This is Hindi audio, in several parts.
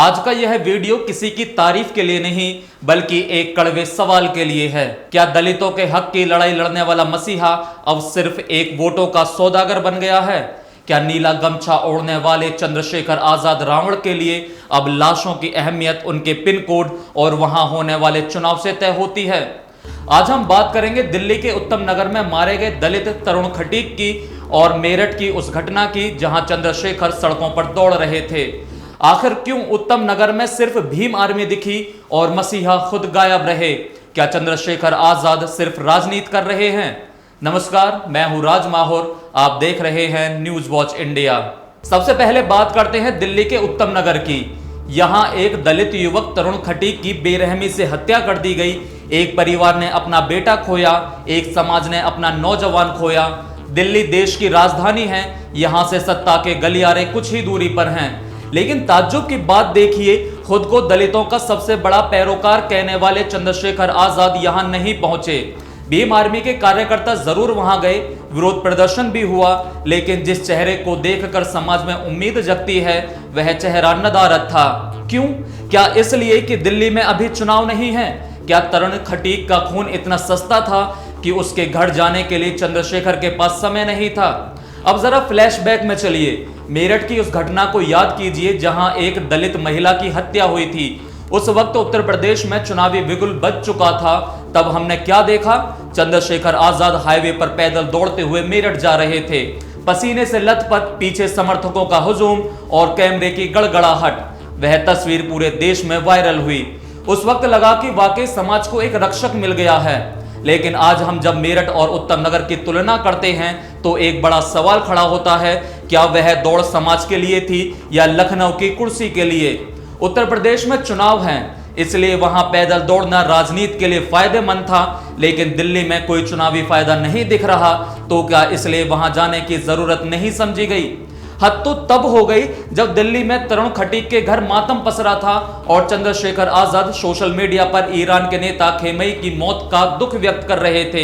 आज का यह वीडियो किसी की तारीफ के लिए नहीं बल्कि एक कड़वे सवाल के लिए है। क्या दलितों के हक की लड़ाई लड़ने वाला मसीहा अब सिर्फ एक वोटों का सौदागर बन गया है? क्या नीला गमछा ओढ़ने वाले चंद्रशेखर आजाद रावण के लिए अब लाशों की अहमियत उनके पिन कोड और वहां होने वाले चुनाव से तय होती है? आज हम बात करेंगे दिल्ली के उत्तम नगर में मारे गए दलित तरुण खटीक की और मेरठ की उस घटना की जहां चंद्रशेखर सड़कों पर दौड़ रहे थे। आखिर क्यों उत्तम नगर में सिर्फ भीम आर्मी दिखी और मसीहा खुद गायब रहे? क्या चंद्रशेखर आजाद सिर्फ राजनीति कर रहे हैं? नमस्कार, मैं हूं राज माहौर, आप देख रहे हैं न्यूज वॉच इंडिया। सबसे पहले बात करते हैं दिल्ली के उत्तम नगर की। यहां एक दलित युवक तरुण खटीक की बेरहमी से हत्या कर दी गई। एक परिवार ने अपना बेटा खोया, एक समाज ने अपना नौजवान खोया। दिल्ली देश की राजधानी है, यहां से सत्ता के गलियारे कुछ ही दूरी पर हैं। लेकिन ताज्जुब की बात देखिए, खुद को दलितों का सबसे बड़ा पैरोकार कहने वाले चंद्रशेखर आजाद यहां नहीं पहुंचे। भीम आर्मी के कार्यकर्ता जरूर वहां गए, विरोध प्रदर्शन भी हुआ, लेकिन जिस चेहरे को देखकर समाज में उम्मीद जगती है वह चेहरा नदारद था। क्यों? क्या इसलिए कि दिल्ली में अभी चुनाव नहीं है? क्या तरुण खटीक का खून इतना सस्ता था कि उसके घर जाने के लिए चंद्रशेखर के पास समय नहीं था? अब जरा फ्लैशबैक में चलिए, मेरठ की उस घटना को याद कीजिए जहां एक दलित महिला की हत्या हुई थी। उस वक्त उत्तर प्रदेश में चुनावी बिगुल बज चुका था। तब हमने क्या देखा? चंद्रशेखर आजाद हाईवे पर पैदल दौड़ते हुए मेरठ जा रहे थे, पसीने से लथपथ, पीछे समर्थकों का हुजूम और कैमरे की गड़गड़ाहट। वह तस्वीर पूरे देश में वायरल हुई। उस वक्त लगा कि वाकई समाज को एक रक्षक मिल गया है। लेकिन आज हम जब मेरठ और उत्तम नगर की तुलना करते हैं तो एक बड़ा सवाल खड़ा होता है, क्या वह दौड़ समाज के लिए थी या लखनऊ की कुर्सी के लिए? उत्तर प्रदेश में चुनाव हैं, इसलिए वहां पैदल दौड़ना राजनीति के लिए फायदेमंद था, लेकिन दिल्ली में कोई चुनावी फायदा नहीं दिख रहा, तो क्या इसलिए वहां जाने की जरूरत नहीं समझी गई? हद तो तब हो गई जब दिल्ली में तरुण खटीक के घर मातम पसरा था और चंद्रशेखर आजाद सोशल मीडिया पर ईरान के नेता खेमई की मौत का दुख व्यक्त कर रहे थे।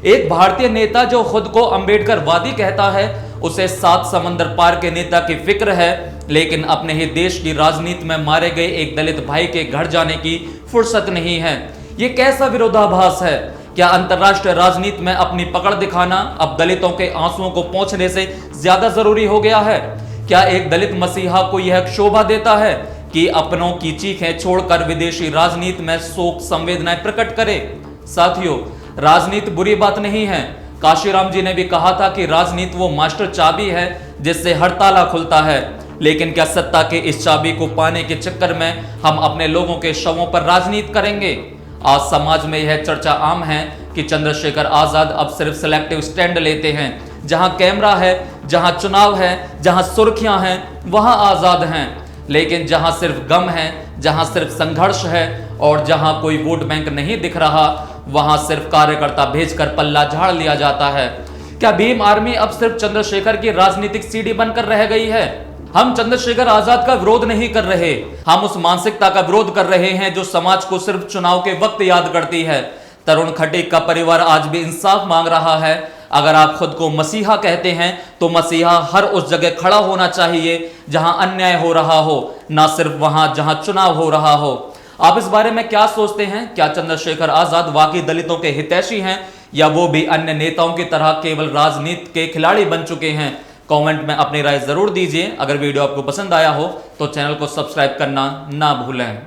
एक भारतीय नेता जो खुद को अंबेडकरवादी कहता है, उसे 7 समंदर पार के नेता की फिक्र है, लेकिन अपने ही देश की राजनीति में मारे गए एक दलित भाई के घर जाने की फुर्सत नहीं है। ये कैसा विरोधाभास है? क्या अंतरराष्ट्रीय राजनीति में अपनी पकड़ दिखाना अब दलितों के आंसुओं को पोंछने से ज्यादा जरूरी हो गया है? क्या एक दलित मसीहा को यह शोभा देता है कि अपनों की चीखें छोड़कर विदेशी राजनीति में शोक संवेदनाएं प्रकट करे? साथियों, राजनीति बुरी बात नहीं है। काशीराम जी ने भी कहा था कि राजनीति वो मास्टर चाबी है जिससे हर ताला खुलता है। लेकिन क्या सत्ता के इस चाबी को पाने के चक्कर में हम अपने लोगों के शवों पर राजनीति करेंगे? आज समाज में यह चर्चा आम है कि चंद्रशेखर आजाद अब सिर्फ सिलेक्टिव स्टैंड लेते हैं। जहां कैमरा है, जहां चुनाव है, जहां सुर्खियां हैं, वहां आजाद हैं। लेकिन जहां सिर्फ गम है, जहां सिर्फ संघर्ष है और जहां कोई वोट बैंक नहीं दिख रहा, वहां सिर्फ कार्यकर्ता भेजकर पल्ला झाड़ लिया जाता है। क्या भीम आर्मी अब सिर्फ चंद्रशेखर की राजनीतिक सीढ़ी बनकर रह गई है? हम चंद्रशेखर आजाद का विरोध नहीं कर रहे, हम उस मानसिकता का विरोध कर रहे हैं जो समाज को सिर्फ चुनाव के वक्त याद करती है। तरुण खटीक का परिवार आज भी इंसाफ मांग रहा है। अगर आप खुद को मसीहा कहते हैं तो मसीहा हर उस जगह खड़ा होना चाहिए जहां अन्याय हो रहा हो, ना सिर्फ वहां जहां चुनाव हो रहा हो। आप इस बारे में क्या सोचते हैं? क्या चंद्रशेखर आजाद वाकई दलितों के हितैषी हैं या वो भी अन्य नेताओं की तरह केवल राजनीति के खिलाड़ी बन चुके हैं? कमेंट में अपनी राय जरूर दीजिए। अगर वीडियो आपको पसंद आया हो तो चैनल को सब्सक्राइब करना ना भूलें।